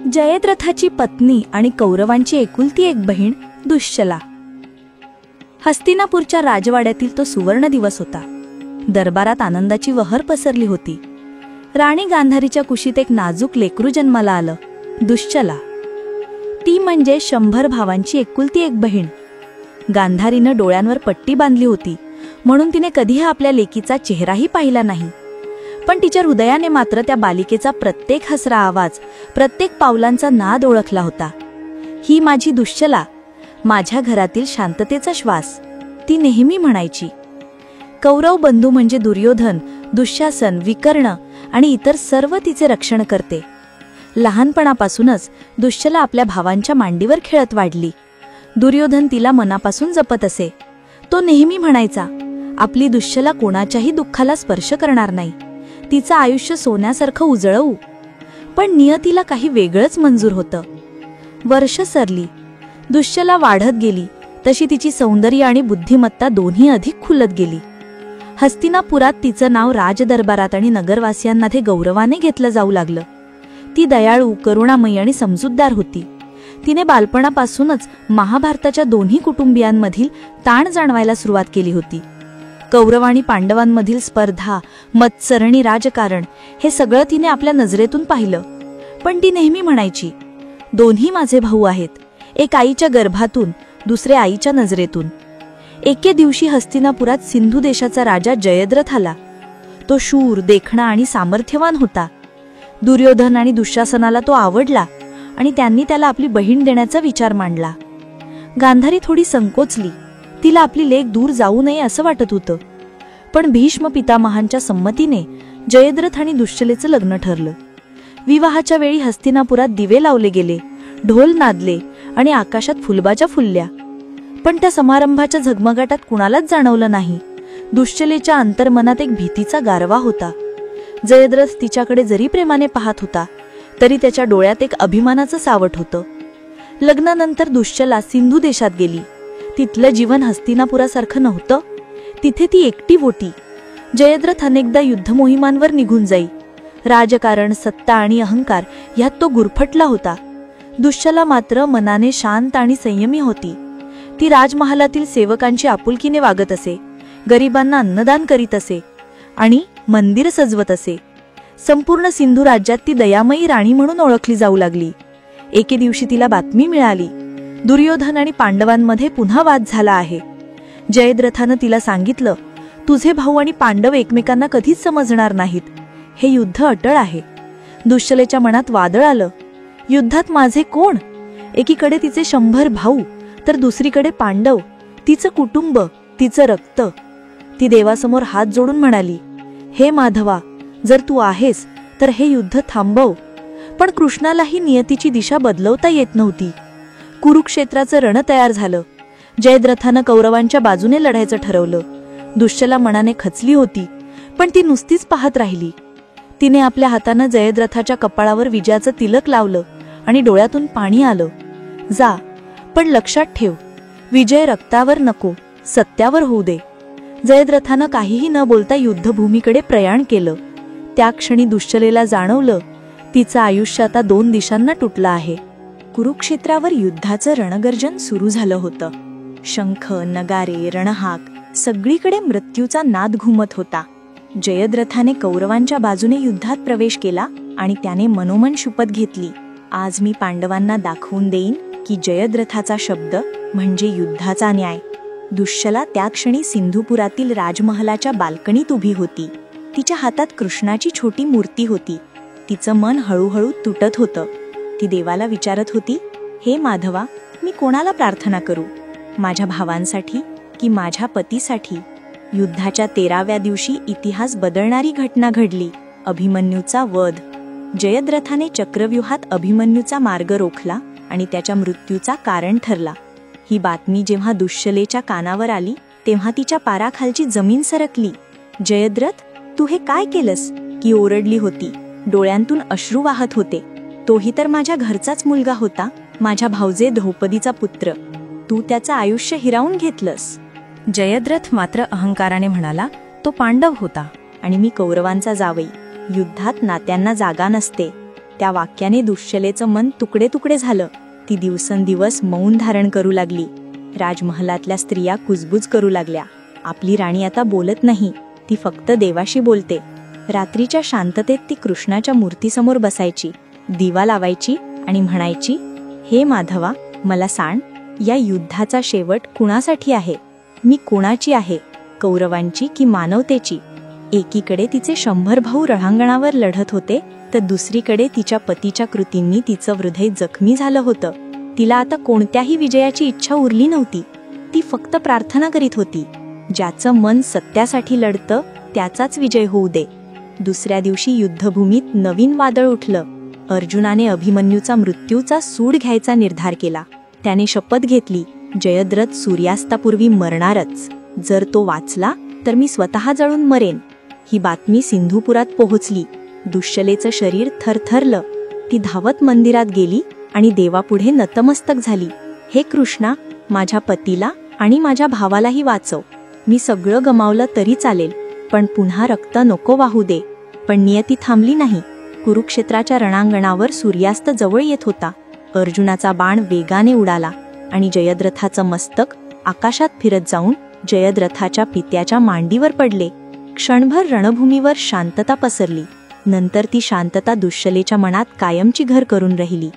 जयद्रथाची पत्नी आणि कौरवांची एकुलती एक बहीण दुश्शला. हस्तिनापूरच्या राजवाड्यातील तो सुवर्ण दिवस होता. दरबारात आनंदाची वहर पसरली होती. राणी गांधारीच्या कुशीत एक नाजूक लेकरू जन्माला आलं, दुश्शला. ती म्हणजे 100 भावांची एकुलती एक बहीण. गांधारीनं डोळ्यांवर पट्टी बांधली होती, म्हणून तिने कधीही आपल्या लेकीचा चेहराही पाहिला नाही. पण तिच्या हृदयाने मात्र त्या बालिकेचा प्रत्येक हसरा आवाज, प्रत्येक पावलांचा नाद ओळखला होता. ही माझी दुश्शला, माझ्या घरातील शांततेचा श्वास, ती नेहमी म्हणायची. कौरव बंधू म्हणजे दुर्योधन, दुःशासन, विकर्ण आणि इतर सर्व तिचे रक्षण करते. लहानपणापासूनच दुश्शला आपल्या भावांच्या मांडीवर खेळत वाढली. दुर्योधन तिला मनापासून जपत असे. तो नेहमी म्हणायचा, आपली दुश्शला कोणाच्याही दुःखाला स्पर्श करणार नाही, तिचं आयुष्य सोन्यासारखं उजळवू. पण नियतीला काही वेगळंच मंजूर होतं. वर्ष सरली, दुश्शला वाढत गेली तशी तिची सौंदर्य आणि बुद्धिमत्ता दोन्ही अधिक खुलत गेली. हस्तिनापुरात तिचं नाव राजदरबारात आणि नगरवासियांमध्ये गौरवाने घेतलं जाऊ लागलं. ती दयाळू, करुणामयी आणि समजूतदार होती. तिने बालपणापासूनच महाभारताच्या दोन्ही कुटुंबियांमधील ताण जाणवायला सुरुवात केली होती. कौरव आणि पांडवांमधील स्पर्धा, मत्सरणी, राजकारण हे सगळं तिने आपल्या नजरेतून पाहिलं. पण ती नेहमी म्हणायची, दोन्ही माझे भाऊ आहेत, एक आईच्या गर्भातून, दुसरे आईच्या नजरेतून. एके दिवशी हस्तिनापुरात सिंधू देशाचा राजा जयद्रथ आला. तो शूर, देखणा आणि सामर्थ्यवान होता. दुर्योधन आणि दुःशासनाला तो आवडला आणि त्यांनी त्याला आपली बहीण देण्याचा विचार मांडला. गांधारी थोडी संकोचली. तिला आपली लेक दूर जाऊ नये असं वाटत होतं. पण भीष्म पितामहांच्या संमतीने जयद्रथ आणि दुश्शलेचं लग्न ठरलं. विवाहाच्या वेळी हस्तिनापुरात दिवे लावले गेले, ढोल नादले आणि आकाशात फुलबाजा फुलल्या. पण त्या समारंभाच्या झगमगाटात कुणालाच जाणवलं नाही, दुश्शलेच्या अंतर्मनात एक भीतीचा गारवा होता. जयद्रथ तिच्याकडे जरी प्रेमाने पाहत होता, तरी त्याच्या डोळ्यात एक अभिमानाचं सावट होतं. लग्नानंतर दुश्शला सिंधू देशात गेली. तिथलं जीवन हस्तिनापुरासारखं नव्हतं. तिथे ती एकटी होती. जयद्रथ अनेकदा युद्धमोहिमांवर निघून जाई. राजकारण, सत्ता आणि अहंकार यात तो गुरफटला होता. दुश्शला मात्र मनाने शांत आणि संयमी होती. ती राजमहालातील सेवकांची आपुलकीने वागत असे, गरिबांना अन्नदान करीत असे आणि मंदिर सजवत असे. संपूर्ण सिंधू राज्यात ती दयामयी राणी म्हणून ओळखली जाऊ लागली. एके दिवशी तिला बातमी मिळाली, दुर्योधन आणि पांडवांमध्ये पुन्हा वाद झाला आहे. जयद्रथानं तिला सांगितलं, तुझे भाऊ आणि पांडव एकमेकांना कधीच समजणार नाहीत. हे युद्ध अटळ आहे. दुश्शलेच्या मनात वादळ आलं. युद्धात माझे कोण? एकीकडे तिचे 100 भाऊ, तर दुसरीकडे पांडव, तिचं कुटुंब, तिचं रक्त. ती देवासमोर हात जोडून म्हणाली, हे माधवा, जर तू आहेस तर हे युद्ध थांबव. पण कृष्णालाही नियतीची दिशा बदलवता येत नव्हती. कुरुक्षेत्राचं रण तयार झालं. जयद्रथानं कौरवांच्या बाजूने लढायचं ठरवलं. दुश्शला मनाने खचली होती, पण ती नुसतीच पाहत राहिली. तिने आपल्या हातानं जयद्रथाच्या कपाळावर विजयाचं तिलक लावलं आणि डोळ्यातून पाणी आलं. जा, पण लक्षात ठेव, विजय रक्तावर नको, सत्यावर होऊ दे. जयद्रथानं काहीही न बोलता युद्धभूमीकडे प्रयाण केलं. त्या क्षणी दुश्शलेला जाणवलं, तिचं आयुष्य आता 2 दिशांना तुटलं आहे. कुरुक्षेत्रावर युद्धाचं रणगर्जन सुरू झालं होतं. शंख, नगारे, रणहाक सगळीकडे मृत्यूचा नाद घुमत होता. जयद्रथाने कौरवांच्या बाजूने युद्धात प्रवेश केला आणि त्याने मनोमन शपथ घेतली, आज मी पांडवांना दाखवून देईन की जयद्रथाचा शब्द म्हणजे युद्धाचा न्याय. दुश्शला त्या क्षणी सिंधुपुरातील राजमहलाच्या बाल्कनीत उभी होती. तिच्या हातात कृष्णाची छोटी मूर्ती होती. तिचं मन हळूहळू तुटत होतं. ती देवाला विचारत होती, हे माधवा, मी कोणाला प्रार्थना करू? माझ्या भावांसाठी की माझ्या पतीसाठी? युद्धाच्या 13व्या दिवशी इतिहास बदलणारी घटना घडली, अभिमन्यूचा वध. जयद्रथाने चक्रव्यूहात अभिमन्यूचा मार्ग रोखला आणि त्याच्या मृत्यूचा कारण ठरला. ही बातमी जेव्हा दुश्शलेच्या कानावर आली, तेव्हा तिच्या पाराखालची जमीन सरकली. जयद्रथ, तू हे काय केलंस? की ओरडली होती. डोळ्यांतून अश्रू वाहत होते. तोही तर माझ्या घरचाच मुलगा होता, माझ्या भावजे द्रौपदीचा पुत्र. तू त्याचं आयुष्य हिरावून घेतलंस. जयद्रथ मात्र अहंकाराने म्हणाला, तो पांडव होता आणि मी कौरवांचा जावई. युद्धात नात्यांना जागा नसते. त्या वाक्याने दुश्शलेचं मन तुकडे तुकडे झालं. ती दिवसेंदिवस मौन धारण करू लागली. राजमहालातल्या स्त्रिया कुजबुज करू लागल्या. आपली राणी आता बोलत नाही, ती फक्त देवाशी बोलते. रात्रीच्या शांततेत ती कृष्णाच्या मूर्तीसमोर बसायची, दिवा लावायची आणि म्हणायची, हे माधवा, मला सांग, या युद्धाचा शेवट कुणासाठी आहे? मी कोणाची आहे, कौरवांची की मानवतेची? एकीकडे तिचे 100 भाऊ रणांगणावर लढत होते, तर दुसरीकडे तिच्या पतीच्या कृतींनी तिचं हृदय जखमी झालं होतं. तिला आता कोणत्याही विजयाची इच्छा उरली नव्हती. ती फक्त प्रार्थना करीत होती, ज्याचं मन सत्यासाठी लढतं त्याचाच विजय होऊ दे. दुसऱ्या दिवशी युद्धभूमीत नवीन वादळ उठलं. अर्जुनाने अभिमन्यूचा मृत्यूचा सूड घ्यायचा निर्धार केला. त्याने शपथ घेतली, जयद्रथ सूर्यास्तापूर्वी मरणारच. जर तो वाचला तर मी स्वतः जळून मरेन. ही बातमी सिंधुपुरात पोहोचली. दुश्शलेचं शरीर थरथरलं. ती धावत मंदिरात गेली आणि देवापुढे नतमस्तक झाली. हे कृष्णा, माझ्या पतीला आणि माझ्या भावालाही वाचव. मी सगळं गमावलं तरी चालेल, पण पुन्हा रक्त नको वाहू दे. पण नियती थांबली नाही. कुरुक्षेत्राच्या रणांगणावर सूर्यास्त जवळ येत होता. अर्जुनाचा बाण वेगाने उडाला आणि जयद्रथाचं मस्तक आकाशात फिरत जाऊन जयद्रथाच्या पित्याच्या मांडीवर पडले. क्षणभर रणभूमीवर शांतता पसरली. नंतर ती शांतता दुश्शलेच्या मनात कायमची घर करून राहिली.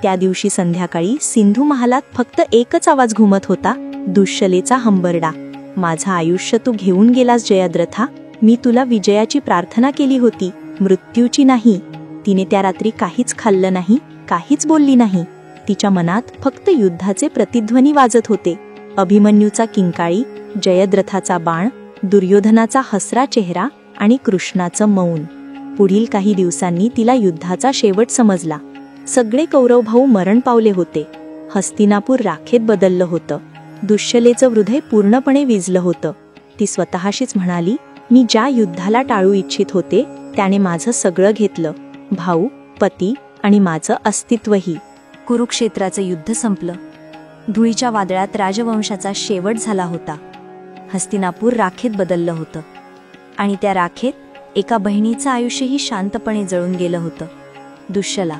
त्या दिवशी संध्याकाळी सिंधू महालात फक्त एकच आवाज घुमत होता, दुश्शलेचा हंबरडा. माझं आयुष्य तू घेऊन गेलास जयद्रथा. मी तुला विजयाची प्रार्थना केली होती, मृत्यूची नाही. तिने त्या रात्री काहीच खाल्लं नाही, काहीच बोलली नाही. तिच्या मनात फक्त युद्धाचे प्रतिध्वनी वाजत होते. अभिमन्यूचा किंकाळी, जयद्रथाचा बाण, दुर्योधनाचा हसरा चेहरा आणि कृष्णाचं मौन. पुढील काही दिवसांनी तिला युद्धाचा शेवट समजला. सगळे कौरव भाऊ मरण पावले होते. हस्तिनापूर राखेत बदललं होतं. दुश्शलेचं हृदय पूर्णपणे विझलं होतं. ती स्वतःशीच म्हणाली, मी ज्या युद्धाला टाळू इच्छित होते त्याने माझं सगळं घेतलं, भाऊ, पती आणि माझं अस्तित्वही. कुरुक्षेत्राचं युद्ध संपलं. धुळीच्या वादळात राजवंशाचा शेवट झाला होता. हस्तिनापूर राखेत बदललं होतं आणि त्या राखेत एका बहिणीचं आयुष्यही शांतपणे जळून गेलं होतं, दुश्शला.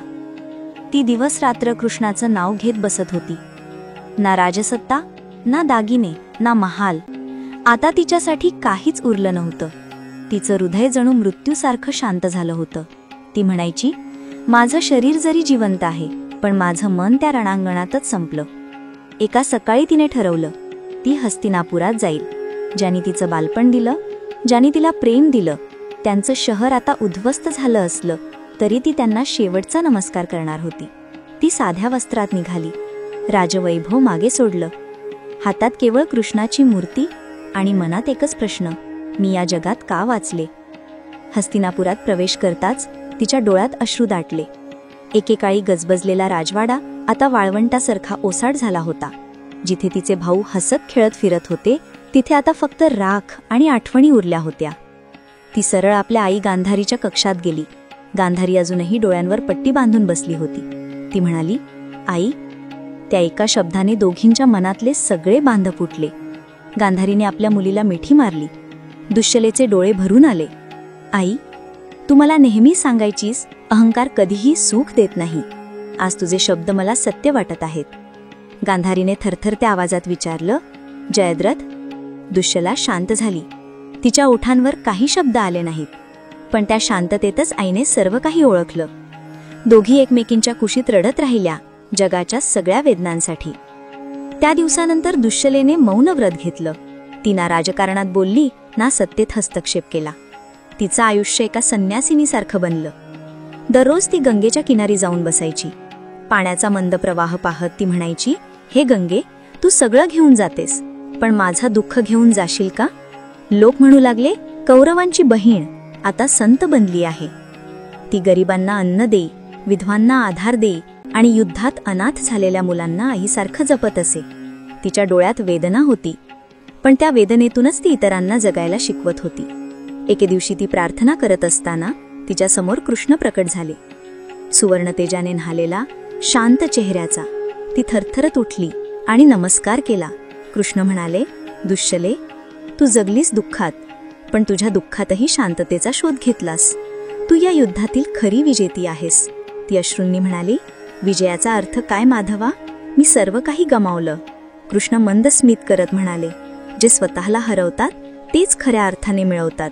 ती दिवस रात्र कृष्णाचं नाव घेत बसत होती. ना राजसत्ता, ना दागिने, ना महाल. आता तिच्यासाठी काहीच उरलं नव्हतं. तिचं हृदय जणू मृत्यूसारखं शांत झालं होतं. ती म्हणायची, माझं शरीर जरी जिवंत आहे, पण माझं मन त्या रणांगणातच संपलं. एका सकाळी तिने ठरवलं, ती हस्तिनापुरात जाईल. ज्याने तिचं बालपण दिलं, ज्याने तिला प्रेम दिलं, त्यांचं शहर आता उद्ध्वस्त झालं असलं तरी ती त्यांना शेवटचा नमस्कार करणार होती. ती साध्या वस्त्रात निघाली. राजवैभव मागे सोडलं. हातात केवळ कृष्णाची मूर्ती आणि मनात एकच प्रश्न, मी या जगात का वाचले? हस्तिनापुरात प्रवेश करताच तिच्या डोळ्यात अश्रू दाटले. एकेकाळी गजबजलेला राजवाडा आता वाळवंटासारखा ओसाड झाला होता. जिथे तिचे भाऊ हसत खेळत फिरत होते, तिथे आता फक्त राख आणि आठवणी उरल्या होत्या. ती सरळ आपल्या आई गांधारीच्या कक्षात गेली. गांधारी अजूनही डोळ्यांवर पट्टी बांधून बसली होती. ती म्हणाली, आई. त्या एका शब्दाने दोघींच्या मनातले सगळे बांध फुटले. गांधारीने आपल्या मुलीला मिठी मारली. दुश्शलेचे डोळे भरून आले. आई, तू मला नेहमी सांगायचीस, अहंकार कधीही सुख देत नाही. आज तुझे शब्द मला सत्य वाटत आहेत. गांधारीने थरथरत्या आवाजात विचारलं, जयद्रथ? दुश्शला शांत झाली. तिच्या ओठांवर काही शब्द आले नाहीत, पण त्या शांततेतच आईने सर्व काही ओळखलं. दोघी एकमेकींच्या कुशीत रडत राहिल्या, जगाच्या सगळ्या वेदनांसाठी. त्या दिवसानंतर दुश्शलेने मौन व्रत घेतलं. ती ना राजकारणात बोलली, ना सत्तेत हस्तक्षेप केला. तिचं आयुष्य एका संन्यासिनीसारखं बनलं. दररोज ती गंगेच्या किनारी जाऊन बसायची. पाण्याचा मंद प्रवाह पाहत ती म्हणायची, हे गंगे, तू सगळं घेऊन जातेस, पण माझं दुःख घेऊन जाशील का? लोक म्हणू लागले, कौरवांची बहीण आता संत बनली आहे. ती गरिबांना अन्न दे, विधवांना आधार दे आणि युद्धात अनाथ झालेल्या मुलांना आईसारखं जपत असे. तिच्या डोळ्यात वेदना होती, पण त्या वेदनेतूनच ती इतरांना जगायला शिकवत होती. एके दिवशी ती प्रार्थना करत असताना तिच्यासमोर कृष्ण प्रकट झाले. सुवर्ण तेजाने न्हालेला, शांत चेहऱ्याचा. ती थरथरत उठली आणि नमस्कार केला. कृष्ण म्हणाले, दुश्शले, तू जगलीस दुःखात, पण तुझ्या दुःखातही शांततेचा शोध घेतलास. तू या युद्धातील खरी विजेती आहेस. ती अश्रूंनी म्हणाली, विजयाचा अर्थ काय माधवा? मी सर्व काही गमावलं. कृष्ण मंद स्मित करत म्हणाले, जे स्वतःला हरवतात तेच खऱ्या अर्थाने मिळवतात.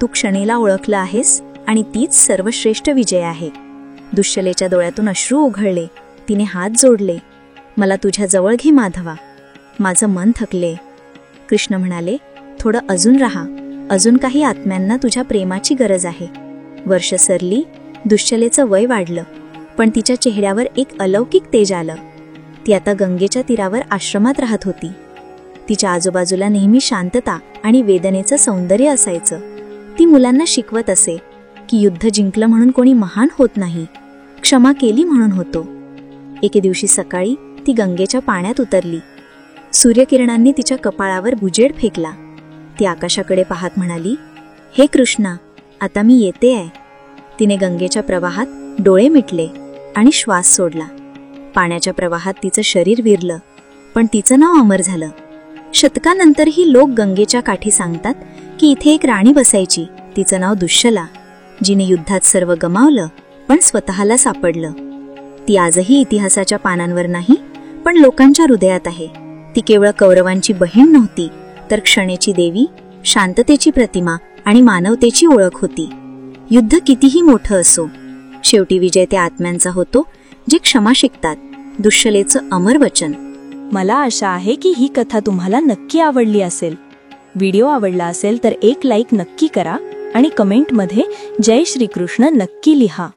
तू क्षणेला ओळखलं आहेस आणि तीच सर्वश्रेष्ठ विजय आहे. दुश्शलेच्या डोळ्यातून अश्रू उघळले. तिने हात जोडले. मला तुझ्या जवळ घे माधवा. माझं मन थकले. कृष्ण म्हणाले, थोडं अजून राहा. अजून काही आत्म्यांना तुझ्या प्रेमाची गरज आहे. वर्ष सरली. दुश्शलेचं वय वाढलं, पण तिच्या चेहऱ्यावर एक अलौकिक तेज आलं. ती आता गंगेच्या तीरावर आश्रमात राहत होती. तिच्या आजूबाजूला नेहमी शांतता आणि वेदनेचं सौंदर्य असायचं. ती मुलांना शिकवत असे की युद्ध जिंकलं म्हणून कोणी महान होत नाही, क्षमा केली म्हणून होतो. एके दिवशी सकाळी ती गंगेच्या पाण्यात उतरली. सूर्यकिरणांनी तिच्या कपाळावर बुजेड फेकला. ती आकाशाकडे पाहत म्हणाली, हे कृष्णा, आता मी येते आहे. तिने गंगेच्या प्रवाहात डोळे मिटले आणि श्वास सोडला. पाण्याच्या प्रवाहात तिचं शरीर विरलं, पण तिचं नाव अमर झालं. शतकानंतरही लोक गंगेच्या काठी सांगतात की इथे एक राणी बसायची, तिचं नाव दुश्शला, जिने युद्धात सर्व गमावलं पण स्वतःला सापडलं. ती आजही इतिहासाच्या पानांवर नाही, पण लोकांच्या हृदयात आहे. ती केवळ कौरवांची बहीण नव्हती, तर क्षणेची देवी, शांततेची प्रतिमा आणि मानवतेची ओळख होती. युद्ध कितीही मोठं असो, शेवटी विजय त्या आत्म्यांचा होतो जे क्षमा शिकतात. दुश्शलेचं अमर वचन. मला आशा आहे की ही कथा तुम्हाला नक्की आवडली असेल. व्हिडिओ आवडला असेल तर एक लाईक नक्की करा आणि कमेंटमध्ये जय श्रीकृष्ण नक्की लिहा.